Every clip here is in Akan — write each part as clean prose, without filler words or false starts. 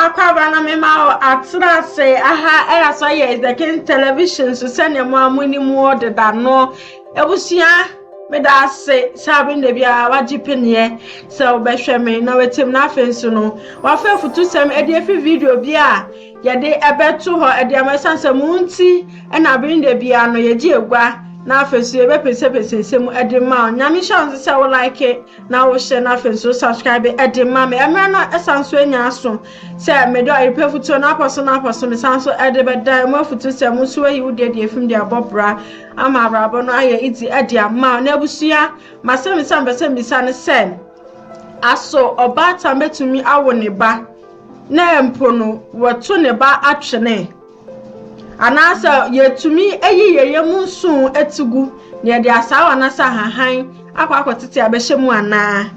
akwaba na mema atra se aha so ye the king television so sene mo amuni mu odeda no ebusia me da se sabi nde bia wagipenie se obehwe me na wetim na afensu no wa fa futu sem e de fi video bia ye de ebeto ho e de amasansa munti e na bi nde bia no ye gi egwa na afensu e be pese mu e de ma nyame chance se wo like na wo share na afensu subscribe e de ma me emra no esanso enya aso se me do e pe futu na aposo me sanso e de be da mo futu se mu so yi wo de efim de abobra ama abrabo no aye iti e de ama na busia masem bisa ne se aso obata metumi awo ne ba na empo no woto ne ba atwene anasa yetumi eyiyeye munsun etugu ne de asawa na sa hahan akwakotete abehemu ana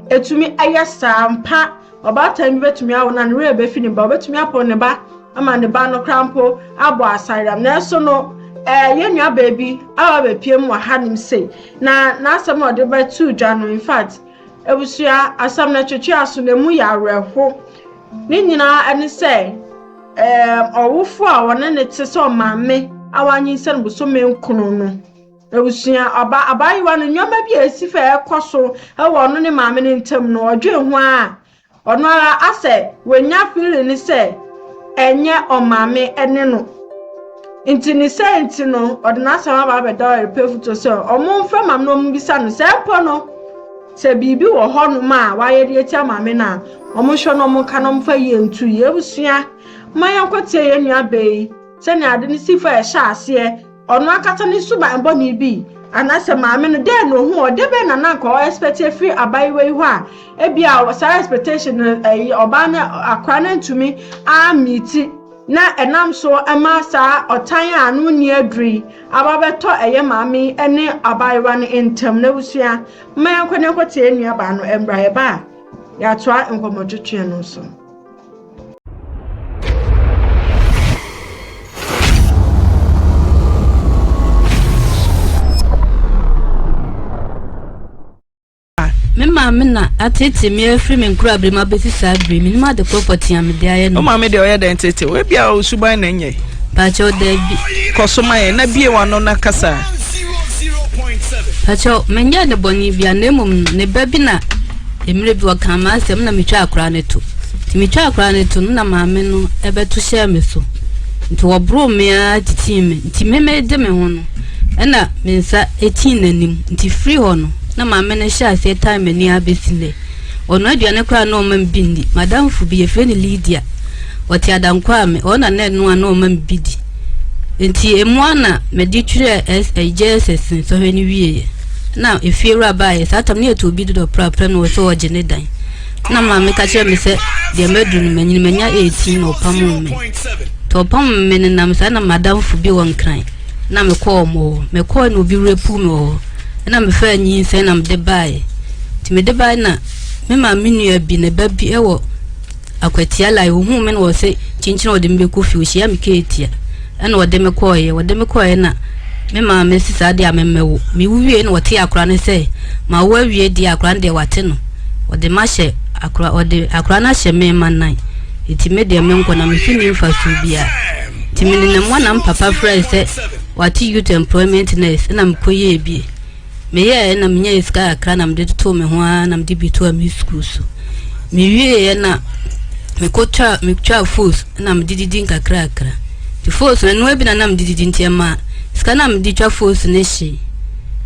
etumi ayesa mpa obata mi betumi awo na ne be fini ba betumi apo ne ba ama ne ba no krampo abo asaram na so no yenua baby awa be piem wa hanim say na asem ode ba 2 January in fact ebusia asam na twetwe aso na mu ya reho ni nyina ene say owufo a wona ne tse o mamme awanyi sen buso menkunu no ebusia abayiwa no nyoma bi asifa ekoso e wo no ne mamme ne ntem no odwe hu a ono ara ase wenya fili ni say enye o mamme ene no inti ni senti no odina sama ba be da repefuto se omumfa mam no mbisa no se po no se bibi wo ho no ma wa ye de tia mame na omuhwo no mka no mfa ye ntu ye busua mayan kwatie ye nua bei se ne ade ni sifa e sha ase ono akata ni suba mbo ni bi anase mame no de no hu o de be na na ko expect free abaiwe hu a e bia o sa expectation oba na akwa na ntumi a miti na enam so emasa otan anu ni adri ababeto eye mami ene abaiwa ne entem na busua mayan kwene kwatie nua ba no embra ye ba ya toa nkomotwetwe no so Mama na atete me afri me nkura brema besi sa bre me ma de property am de aye no. O ma me de oye de tete we bia o suban na nye. Pacho de bi. Kosoma ye na bie wano na kasa. Pacho menja de boni bia na mum ne babi na emre bi waka ma asem na metwa akura ne to. Ti metwa akura ne to na maame no ebeto share me so. Nti wo bro me a titi me. Nti meme de me ho no. Na mensa 18 nanim. Nti free ho no. Na mama na sha se time ni abesile ono aduane kwa na omam bindi madam fu bi efre ni Lydia wati adankwa me ona na no na omam bidi enti emu na medi twire SJSS so hwe ni wiye na efiera ba ye satam ne eto bidi do pra no so oje ne dan na mama ka kire me se de medu ni manyini manya 18 no pamu me to pamu me na msa na madam fu bi won kran na me ko no bi repu me na me fa nyi se na me de bae ti me de bae na me ma menua bi ne ba bi ewo akwatia lai hu me no se chinchin o de me ko fi o hia me ketia na o de me koye na me ma me sisa de amemmewo me wuwie na o te akura ne se ma wo awie di akura de wate no o de ma hye akura o de akura na hye me ma nan iti me de me nko na me fini mfa su bia ti me ne mo na papa friend se wate youth employment nurse na me koye bi me ye na menya iska akra na mde to me ho na mde bi to am school so me wie na me twa force na mde didi nkakra akra ti force na no bi na mde didi ntiama iska na mde twa force ne hye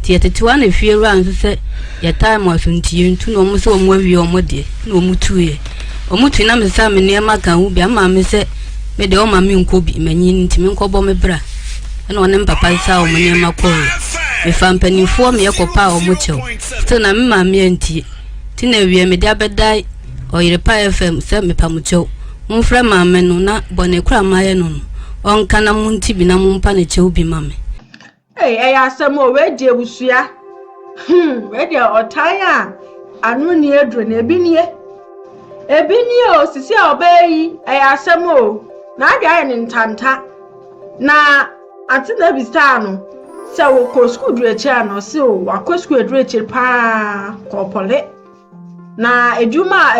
ti etetiwa na fie ran so se ya time waso ntie ntu no mo se omo awie omo de na omo tuye na me sa me ne ma kan hu bi ama me se me de o ma me nko bi manyi nti me nko bo me bra na onem papa sa o mo ne ma ko me fampani fo me yekopa o mo chew so na me ma me anti ti na wie me dia bedai o yire pa FM se me pa mo chew mo fra ma me no na bone kura ma ye no on kana mo nti bi na mo mpa na chew bi ma me asemo we die busua we die otaya anu ni edro na ebinie o sisi obayi asemo na adwa ne ntanta na atina bi star no se wo ko school dure cha no se wo akọ school dure cha pa ko pole na eduma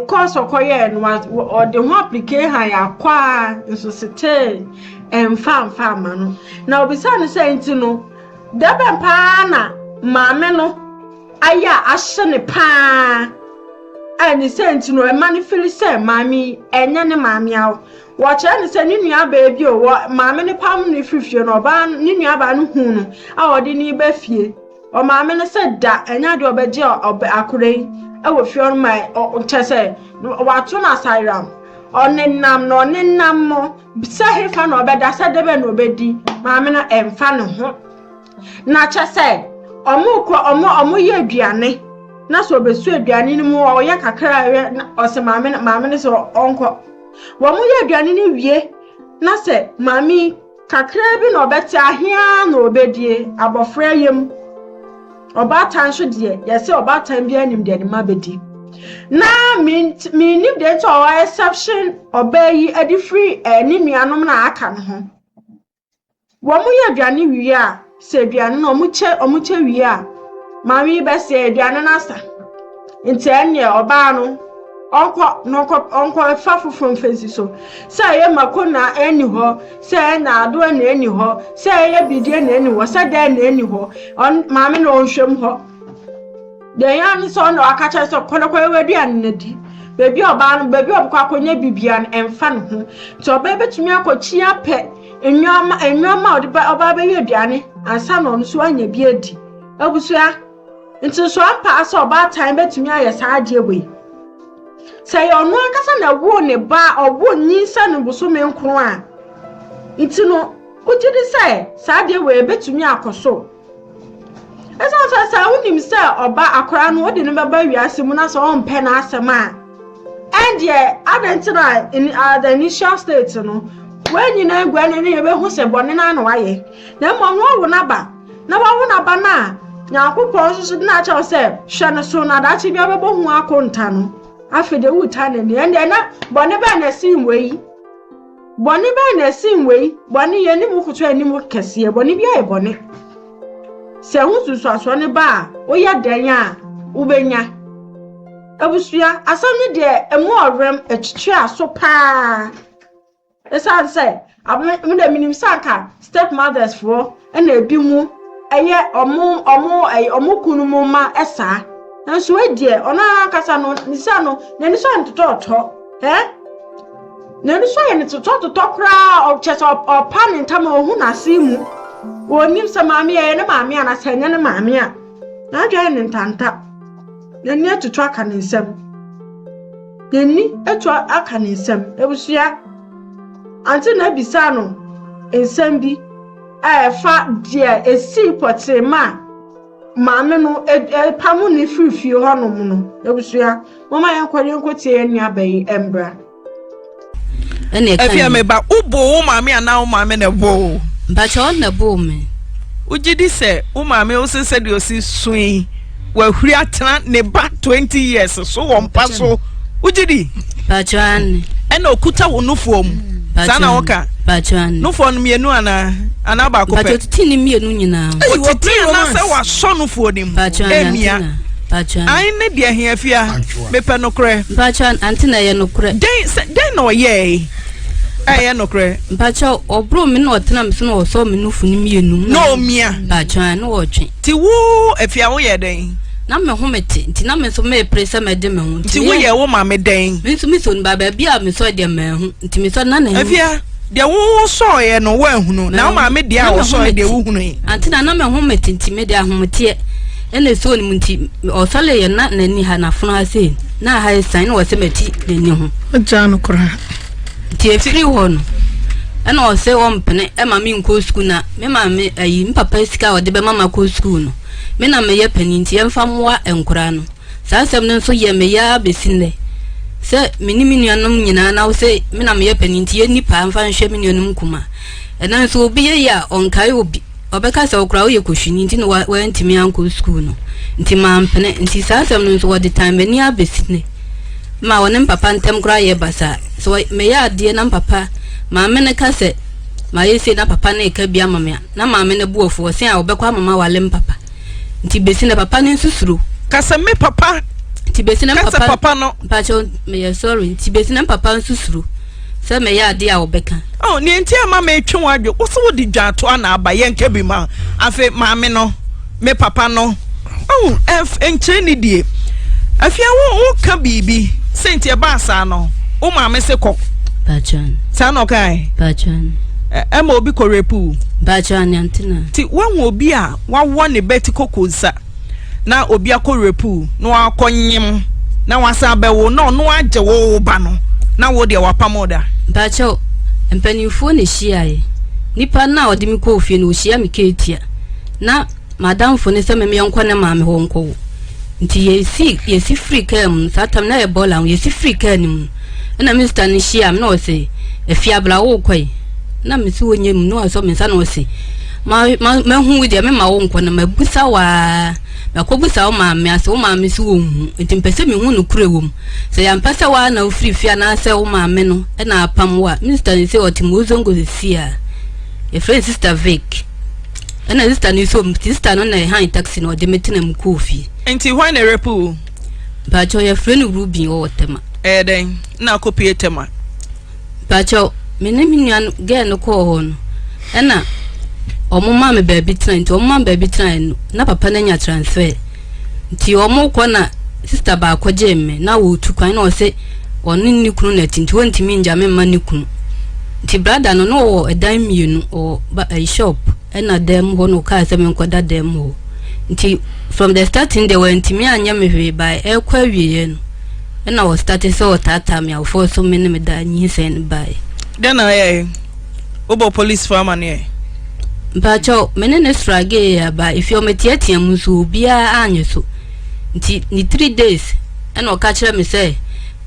course okoye no o de ho application ya kwa nso sete emfa ma no na obisa no say nti no debe pa na maame no aya ahye ne pa ani say nti no e manifili say maami enye ne maami awo wo che ne say ni nua ba bi o maame ne pam ne fifie no ba ni nua ba no hu no a odi ni ba fie o maame ne say da enya de obeje akorei ewo fie on my o chese wa to na sairam onenam no onenam mo bisa hefa no obeda sa debe no obedi maame na emfa ne ho na chese omo ye aduane na so obesu aduane ni mu o ye kakra o se maame ne so onko wo mo ye aduane ni wie na se maami kakra bi no obeti ahia na obedie abofra yem oba tan so de ye se oba tan bi anim de ma bedi na me nim de to exception obayi adi free ni nuanom na aka no ho wo mo ye aduane wie a se aduane no omuche wie a maami be se aduane na asa nti ene oba no onko fafu from fancy so say ye makona eni ho say na ado na eni ho say ye bidie na eni ho say da na eni ho on maame na onhwem ho de yan so na akacha so kolokwa weduan na di bebi oba no bebi obkwa akonya bibian emfa no ho to oba betumi akochi ape enwoma oba be weduane ansa no no so anya bi adi abusua nti so ampa so oba time betumi aye saade we say onu akasa na wo ne ba obo nyinsa no buso me nkro a nti no ugidi say saade we betumi akoso esa sa unim say oba akora no odi no baba wiase mu na so on pe na asema and ye adentina in the initial state no when you na gwa ne ye be hu se bone na na waye na mo wo na ba na ba wo na ba na nyankopon so na cha say hwe no so na da chi bia bebo hu akonta no afede wuta ne ne na bone ba na sinwei bone ye ni mu kutu ani mu kese bone bia e bone se hu susu aso ne ba o ya dan a ubenya abusua asam ne de emu orem echichi aso pa esa say me de minim sanka stepmothers for na ebi mu eye omo kunu mu ma esa nso edie ona akasa no nisa no nani so ntototo nani so ye ntototo kra o chese o pan ntama ohu na asimu onim se maami ye ne maami ana senya ne maami a na adwa ne ntanta nani atutu aka ne nsem nani atu aka ne nsem ebusua anti na bisa no nsem bi fa dia esi potrema maame no pamu ne frifie ho no mu no ebusua mama yankware nkotie enu abai embra ene kan afia me ba ubo wo maame ana wo maame ne bo ba cho na bo me ugidi se wo maame wo sese de osi sui wa huri atena ne ba 20 years so wo mpa so ugidi ba cho an ena okuta wo nufuom sana woka ba cho an nufuom mienu ana ba ko pe ba cho tini mienu nyina wo tini na se wa so nufuo nim emia ai ne de ahia fia mepe no kre ba cho antina ye no kre den no ye aye no kre ba cho obro me no tena me so no so me nufu ni mienu no mia ba cho an wo twe ti wo afia wo ye den na me ho meti nti na me so me presa me de me ho nti wo ye wo ma me den me so ni baba bia me so de me ho nti me so na na afia de wo so ye no wa hunu na ma me de a wo so de wo hunu antina na me ho meti nti me de ahomete ene so ni munti o sale ye na nani ha na funu ase na ha sign wo se meti nani ho aja no kra nti efiri ho no ena o se wo mpene e ma me nko school na me ma me ayi mpapa sika o de be mama ko school no me na me ye paninti ye mfa moa enkura no sa asem no so ye me ya besinde se minimi nuanom nyina na wo se me na me ye paninti ye nipa mfa nhwe me nuanom kuma ena so obi ye ya onkai obi obeka se okura wo ye kohwini nti no wa ntimi anko school no nti ma mpene nti sa asem no so wo de time ni abesinde ma wonem papa ntem kura ye basa so me ya ade na papa ma me ne ka se ma ye se na papa na eka bia mama na ma me ne buofo wo se a obekwa mama wale papa nti besi na papa ne susuru kasa me papa Tibesina papa no pacho me sorry tibesina papa nsusuru se me ya ade a obeka oh ni enti ama me twe wadwo wo so di dwato ana aba ye nka bi ma afi maame no me papa no oh enche ni die afia wo ka bibi senti e ba asa no wo maame se kọ pachan sa no kai pachan ma obi ko repu pachan yantina ti wanwo obi a wawo ne beti kokoza na obi akọ repu no akonyem na wasa bewo no agye wo ba no na wo de wapamoda bacho empanifo ne hyiae nipa na odimi ko ofie no hia me ketia na madam fo ne se me enko ne maame ho nko nti yesi free cam satam na ebola yesi free cam na Mr. ne hia me no se efiabla wo kwai na me se wonyem no aso me sa no se ma hu de me ma wo nko na mabusa wa makobusa o maame ase o maame se wo hu nti mpese me hu no kure wom se ya mpese wa na ofirifia na ase o maame no e na apam wa Mr. ne se otimozo ngosi a e friend sister Vic na sister ni so sister no na han taxi no de metina mko ofie nti why na repu bacho ya friend Ruby o tema den na copy tema bacho me ne minyan ge no ko ho no na omo ma me baby train to omo ma baby train na papa na nya transfer nti omo ko na sister ba ko jemme na wo tu kwan na o se oni ni kunu na tinti wonti mi nja me ma ni kunu nti brother no no edan mienu o shop na dem ho no ka se me nkoda dem ho nti from the starting they went me anya me hwe by e kwa wiye no na o started so tata me afo so me ne me da nyi sen by then obo police farmer ne bacho menene strage ya ba if you metiatia musu bia anyeso nti ni 3 days ena oka kire me say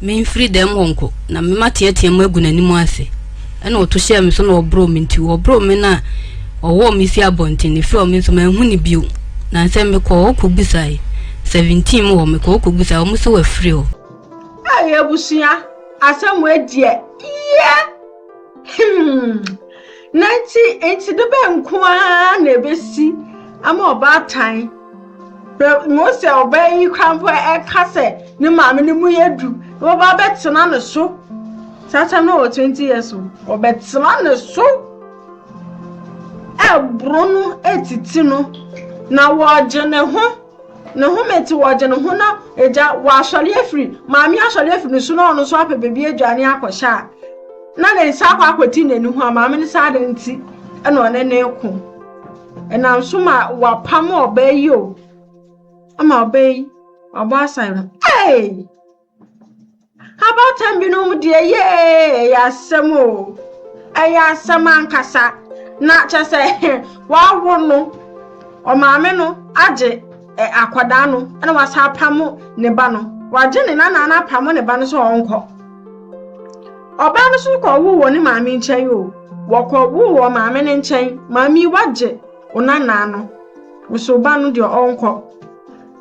me free dem honko na me matiatia mu agunani mu ase ena oto share me so na obro me nti obro me na owo me fi abonti ni fi o me so ma hu ni bio na nse me ko okubisai 17 mo me ko okubisai o muso wa free o aye busia asem edie nanti enti de be nko a na ebesi ama oba tan mo se oba yi krampo e kase ni maame ni mu yedu oba betena ne so tata no 20 years o betena ne so e bronu etiti no na woje ne ho meti woje ne ho na eja wa ahwale afri maame ahwale afri ne so na ono so ape bebi adwane akosha na ne nsa akwati n'ani ho maame ne sa de nti ena one ne ku ena nso ma wapam obayi o ama obayi abo asan hey about time bi no mu de ye ya semo aya sama nkasa na chese wa wono o maame no age akwada no ena wasa pam ne ba no waje ne na pam ne ba no so onko oba no so ko wo ni maame nchen o wo ko wo maame ne nchen maame waje onana no wo so ba no de onko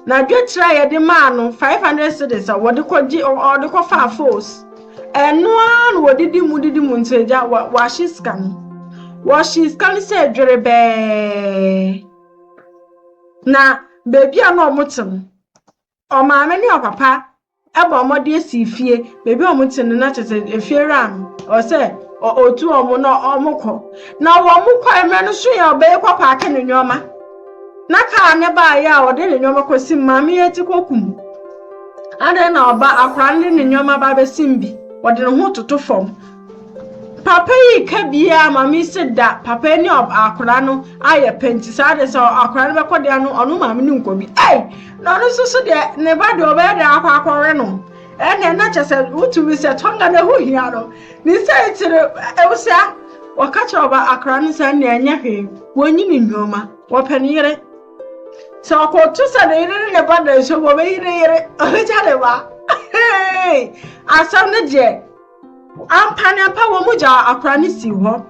na dwetira ye de ma no 500 cedis a wo de ko gi o de ko fa force eno an wo didi mu nteja wa shiska no wo shiska ni se dwere be na bebi a no omutem o maame ne opapa eba omode esi fie bebi omutem na chete efie ran o se otu omu no omukọ na wo mukọ emre no so ya obe kwa paake ne nyoma na ka ne ba ya o de ne nyoma kosi maame yeti kokum ade na oba akwa ne nyoma ba be simbi o de ne ho toto fom papa yi ka bia maame se da papa ni akwa no aye penti sa de so akwa ne be kode ano onu maame ni nkobi na no so de ne ba de obe de akwa re no ene na chese utu bi se tonga na hu hia no ni se tire ewusia wakacha oba akra no se na enya hwe wonyi ni nyoma wopanire so ko tu se ne ba da so wo be yire o ja le ba asam ne je ampane apa wo mu ja akra ni si ho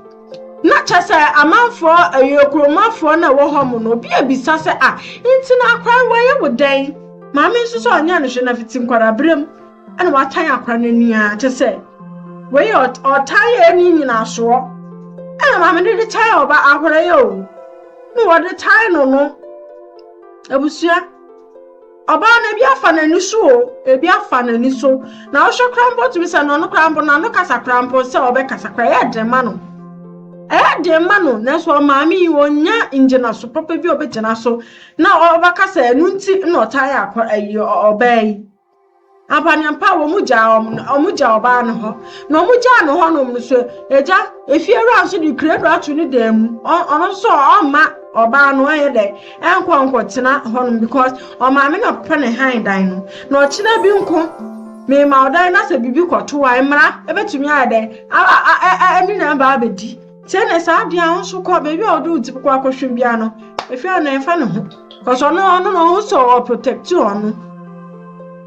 na chese amanfo ayokromafo na wo ho mu no bi abisa se nti na akra wo ye wodan maame nso so anya no hwe na fitim kwara brem ana watan akra n'ania chese we otan ye ni nyina so ana maame de tai oba ahore ye o no wo de tai no abusia oba na bi afa na niso ebi afa na niso na ohwe krampo tumi se no krampo na no kasa krampo se obe kasa kra ya dema no na so maami wonya injina so papa bi obegina so na oba kasa enu nti na otaya akwa ayi obai abanyampa wo muja oba no ho na omuja no ho no so eja efiera so di credo atu ni dem ono so oma oba no ayede enko tena ho no because o maami na papa ne han dan no na o kina bi nko me ma odan na se bibi kwoto wa emra ebetumi ayede ani na ba abedi tene sa dia ho so ko bebi odu ti kwa kwhwem bia no efiera na enfa ne ho because ono so protect you ono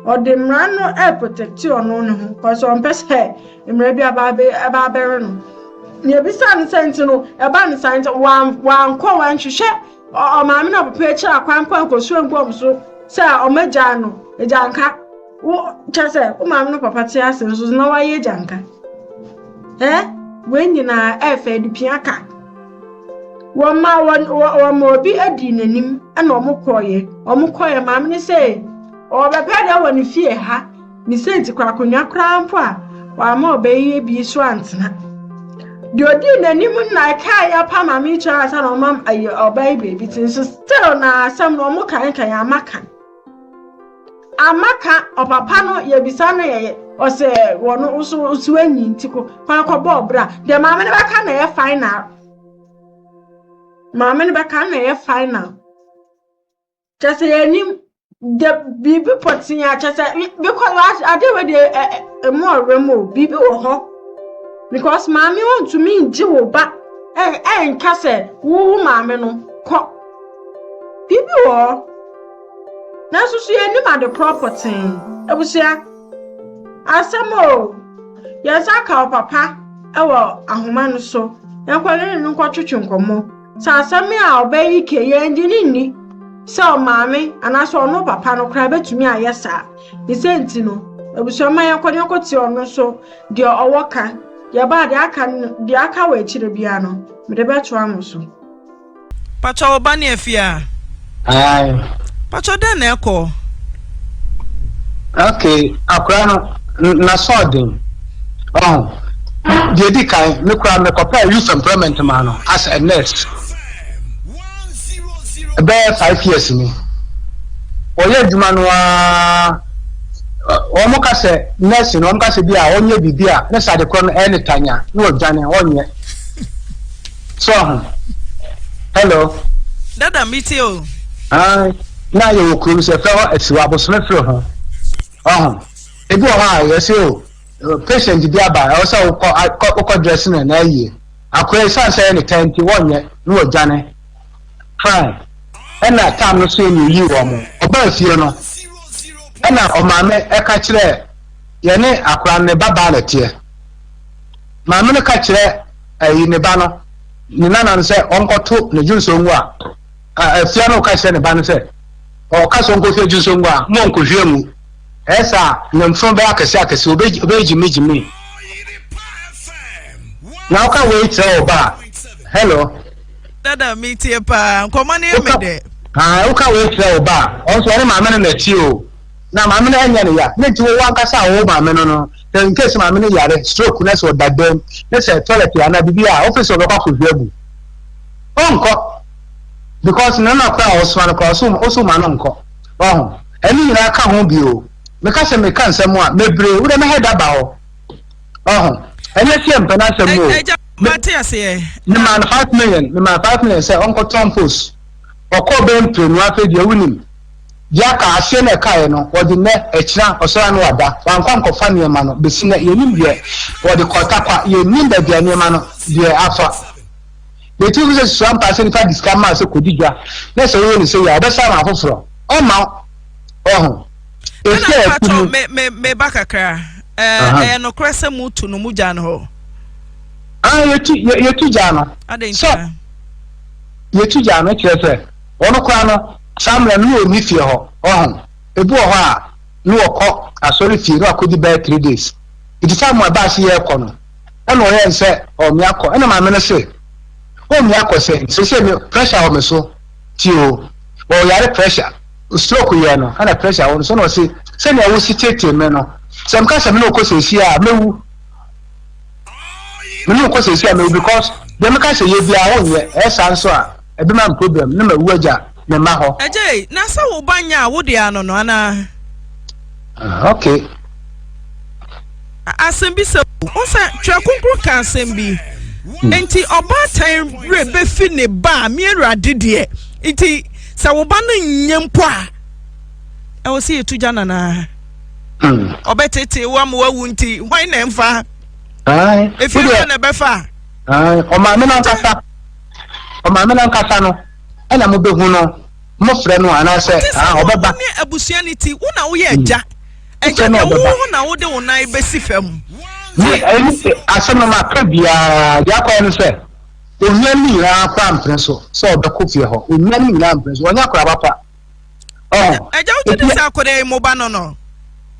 or the man no protect you on him because on pest hair in maybe about baron. Near beside sentinel, a band signs one call one to share or mammy of a picture a crime point for swim bomb so, sir, or Majano, a janka. Just say, oh, mamma, papa, tears, and was no way a janka. When you know, fed piaka. One more be a din in him, and no more coy, mammy say. O be peda woni fie ha ni senti kwa konwa krampo a wa ma obeye bi so antena de odi nanim na kai ya pa ma mi cha asa no mam aye obeye baby tin so still na asam no mo kan amaka opapa no ye bisa no ye o se wono usu anyi ntiko kwa kwa bobra de ma me ne baka na ye final just ye the bibi potin ya chese because I dey with the more remo bibi wo ho because maami want to me nji wo ba nka se wo maami no ko bibi wo na susu ye ni ma the property ebusia asamo yes aka papa ewo ahoma no so yakwale ni nko twetwe nkomo sa asame a obayi ke ye ndi ni so maami anaso no papa no kra betumi ayesa ni senti no ebusuama yakwanyakoti ono so de owoka ya ba de aka wa chire bia no me de beto amoso pacho obani afia ai pacho de na eko okay akra no na sodin de di kai me kra me kopa youth employment man no as a nurse about 5 years ni oye adwuma no o mo ka se nurse no mo ka se bia onye bibia na sa de kro no anytanya no odwane onye so hello dada miti o na ye okuru se fa asiwa abosome fro ho ebi o ha ye se o patient bi aba o se o dress na ye akwa san say any time ti onye no odwane fine ena time no so ni yi wo mo oba fie no ena o maame e ka kire ye ne akwa ne baba na tie maame ne ka kire ayi ne ba no ni nana no se onkoto ne junso nwu a fie no ka kire ne ba no se o ka so nko fie junso nwu a mo nko hwe mu esa ne mfon ba akese obeji mejimi na o ka we tell oba hello dada miti pa komani emede o ka we tell oba o so ni maame na ti o na maame na anya ne ya ne ti wo ankasa wo maame no in case maame ne yare stroke na so dadem na say toilet ya na bibia office o ka hwe abu onko because na na kwa osman kwa so ma no nko eni nyina ka ho bi o me ka se me kan nsem a mebre wo de me head aba ho eni tie mpa na nsem o Matias ye ni man 5 million say onko Trumpos oko be mpenu afa dia wunim dia ka ahye na kai no wodi ne ekira osora no wada wankwa nkofa ne ma no besi na yenim die wodi kota kwa yenim da dia ne ma no die afa the two is some person fa discount ma se kodija na se wo ni se ya be sa ma foforo o ma me bakakra no krese mutu no muja no ho yetu jana so yetu jana kire ono kwa no samra no oni fie ho ebu ho a no okọ asori fie no akodi by 3 days it is time ba se ye kọ no ono ye nse o mi akọ ena ma me no se o mi akọ se me pressure o me so ti o yare pressure stroke yɛ no ana pressure wɔ no so na ɔse sɛnea wosi tete me no sɛ mka sɛ me no kɔ sɛsi a mewu me no kɔ sɛsi a mewu because deɛ meka sɛ yɛ bia wonyɛ ɛsa nso a ɛbi ma problem ne mawu agya ne ma hɔ ɛgye na sɛ wo banya wo de ano no ana okay asɛm bi sɛ wo sɛ twa konkro ka asɛm bi enti ɔbaatan re befi ne ba me awurade deɛ enti sɛ wo ba no nyɛ mpo a ɛwɔ sɛ yɛtu gya nana ɔbɛtete wo ama wawu nti hwan na ɛmfa ɛfiri hɔ na ɛbɛfa ɔmaame na nkasa no ɛna mobɛhu no mofrɛ no anaasɛ ɔbɛba ne abusua ne ti wo na woyɛ agya agya na wo na wode wo nan bɛsi fam asɛm no maka biara deɛ akɔɛ no sɛ onua no nyinaa kɔ ampere so sɛ ɔbɛkɔ fie hɔ onua no nyinaa ampere so ɔnyɛ akɔra papa agya wogye de sɛ akɔda yi mo ba no no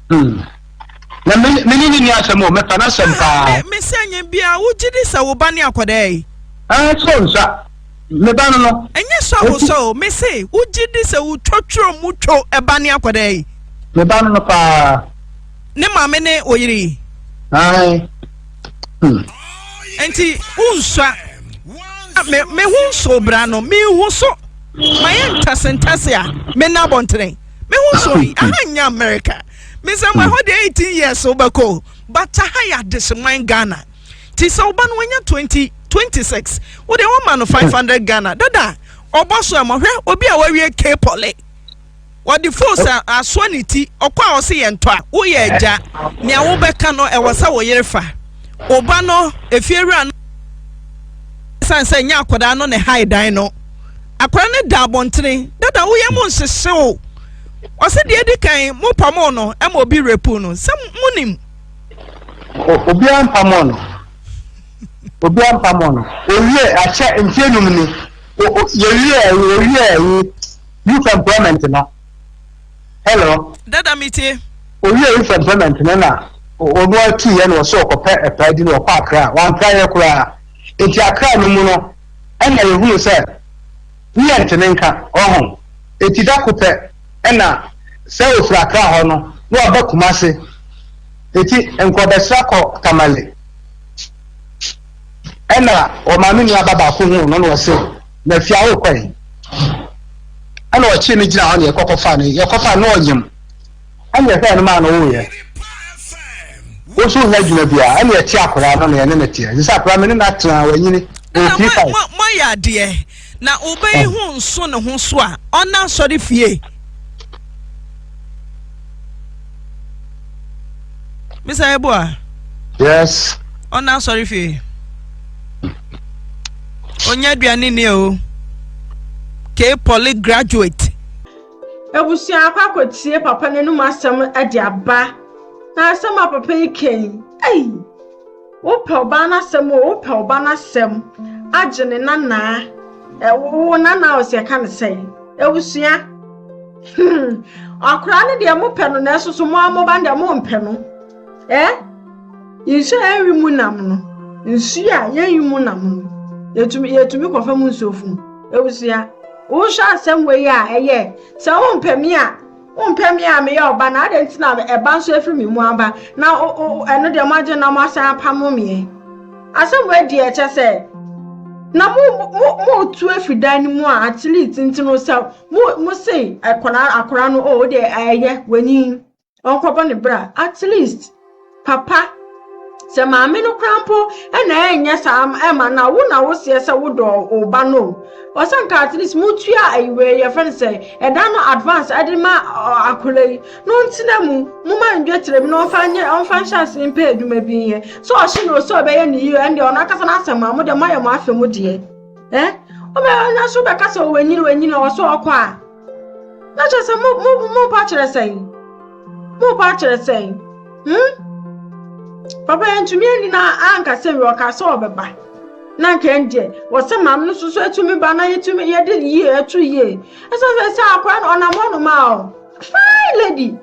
na mene ni asɛm o mɛfa no asɛm paa mesɛ nyɛ bia wogye de sɛ wo ba ne akɔda yi so nsa me ba no no ɛnyɛ sɔ wo sɔ o mese wogye de sɛ wo twɔtwerɛ mu two ɛba ne akɔda yi me ba no no paa ne maame ne oyiri enti unswa me hu so bra no me hu so my ntase a me na bontre me hu so ahanya America me say my ho 18 years obako but ha ya desman Ghana ti so ba no nya 2026 wo de one man 500 Ghana dada oboso amhwe obi a wawie K Poly what the force aswaniti okwa o se yento a wo ye agya nea wo beka no e wasa wo yerefa oba no efiewura no sanse nya akoda no ne haidan no akoda ne da abontere dada wo ye mo nsese o o se de edikan mo pamo no e mo bi repu no se munim obi ampamo no owie ache ntienum ni ye youth employment no hello dada miti owie youth employment na obo atu ye no so okopɛ ɛpaadi no okɔ akra wan praye kura enti akra no mu no ɛna yehu sɛ yɛ ntene nka ɔho enti da kopɛ ɛna sɛ ofura akra hɔ no no abakuma se enti enkɔbɛsra kɔ tamale ɛna ɔmaame nua baba ko hu no no ɔse na fia wo kwan ɛna ɔkye ne gyina hɔ ne yɛkɔkɔfa ne yɛkɔfa no ɔnyem ɛna yɛfɛ no ma no wo yɛ wosu nya dwuma bia ɛna yɛte akora no na yɛne ne tie sɛ akora me ne na tena wanyini mo yɛ adeɛ na obey hu nso ne ho so a ɔna sɔre fie Mr. Eboa yes ɔna sɔre fie onya aduane ne o K Poly graduate ebusia akwakotie papa nenum asɛm ade aba na asɛm a papa yi ken wo pɛ oba na asɛm wo pɛ oba na asɛm agene nana wo nana o se ka ne sɛ ebusia akra ne de mo pɛ no na so mo amoba de mo mpɛ no yinso enwi mu nam no nsu a yenwi mu nam no yetumi kofa mu nsofu ebusia wo sha asɛm we a ɛyɛ sɛ wo mpɛ mi a me ya oba na ade na eba nso afiri mi mu aba na eno de ma je na ma san apamo me asɛm we di eche sɛ na mo tu afidan ni mu a at least ntino sɛ mo say akora no o de ɛyɛ wani onkɔbɔ ne bra at least papa sɛ maame no krampo ɛna ɛnyɛ saa ɛma na wo na wo se sɛ wo do oba no osanka at least mutua ayiwe ye friend say ɛda no advance adima akolai no ntina mu ma ndwetere bi no ɔmfa chance mpe adwuma bi ye so ɔhye no so ɔbɛyɛ ne yi ɛnde ɔna kasa na asɛm mo de mayɛ mo afɛ mu de ɔbɛ na so bɛ kasa wanyini ɔso ɔkɔ a na kyerɛ sɛ mo pa kyerɛ sɛ papa entumi ani na anka sɛ wi ɔka sɛ ɔbɛba na kenje wose mam no so atumi ba na yetumi ye de ye atu ye esa akwa na onamo no ma o fine lady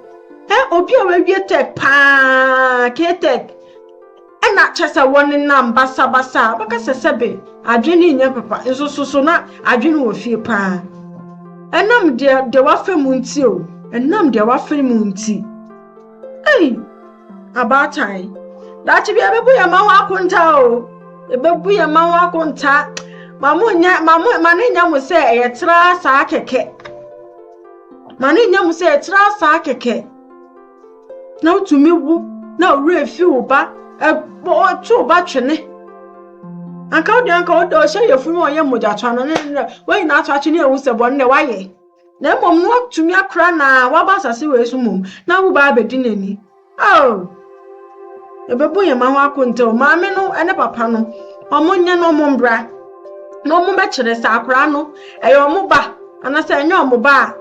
obi a wawie tek pa ke tek ena chesa woni nam basa baka sesebe adwene nya papa nso so na adwene wo fie pa enam de wafa mu nti o enam de wafa mu nti ei about time that be abebu ya ma ho akonta o ebebu ya ma ho akonta manu mu se e tra saa keke manu mu se e tra saa keke na utumi wu na ore fi uba o tu ba twene anka o she ye funu oye moja twa no ne we na atwa twene ewu se bon ne waye na mom no tumi akra na waba asase we su mom na wo ba abedi nani oh ebebu ye ma ho akonta o maame no ene papa no omonye no mombra no mo be kire sa akra no eyo mo ba anase enye o mo ba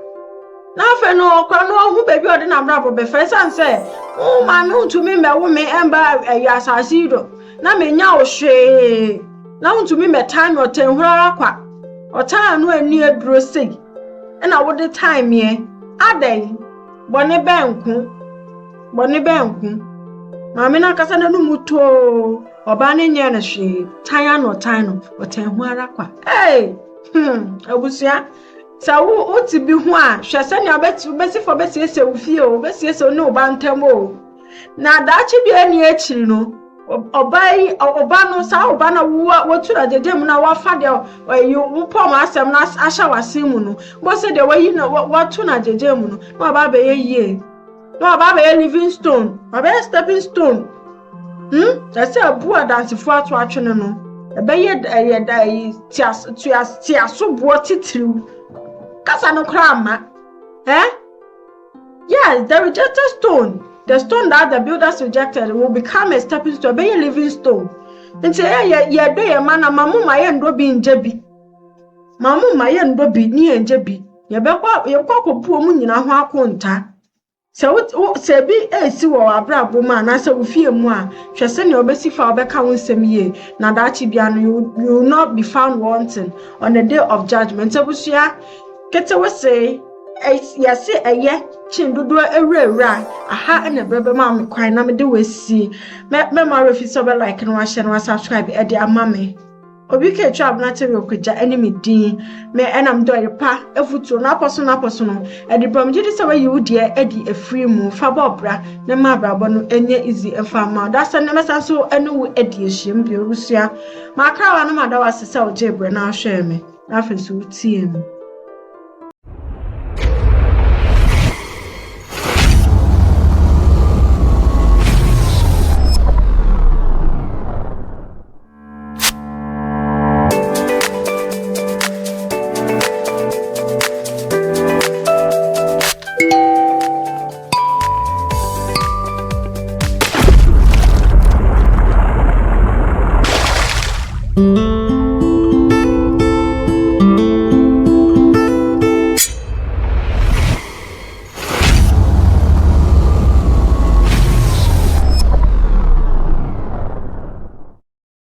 na fe no okra no hu bebi ode na bra bo be fe san se o maame untumi me wo me emba eyo asase do na menya o hwe na untumi me time o tenhura kwa o time no ani aduro sei na wo de time ye adan bone benku maame na kasa na no muto oba ne nya na hwe tanya no time no o tenhura kwa abusia sa wo ti bi hu a hwe se ne obeti fo besiese wo fie o besiese ne oba ntam o na daachi bi ani akiri no oba no sa oba na wo tura dedem na wa fa de wo pom asem na ahya wasen mu no bo se de wayi na wo tu na dedem no na oba be yie na oba be living stone oba be stepping stone that's a bu adansi fu atu atwene no ebe ye dai tiaso bu titiriu kasa no kra ma yes the rejected stone. The stone that the builders rejected will become a stepping stone, be a living stone. And say, yeah, do your man, Mamu, my end will be in Jebi. Mamu, my end will be near Jebi. Your cock of poor moon in a haconta. So what say be a sewer or brab woman, I said, fear more. Shall send your best for a beckoning some year. Now that you will not be found wanting on the day of judgment. So, Bushia, get away say. Yes, chindudu ewura aha na brebe ma me kwan na me de wasi me ma refi so be like no share no subscribe e de amame obi ke twa abna tv okja enemy din me enam do pa efutu na aposo no e de bom gidi se we yudi e di afri mu fa bobra na ma brabo no enye easy efa ma da se ne mesa so enu e di ehiem bi orusua ma krawa no ma da wase se oje bre na ahwe me afi so tie mu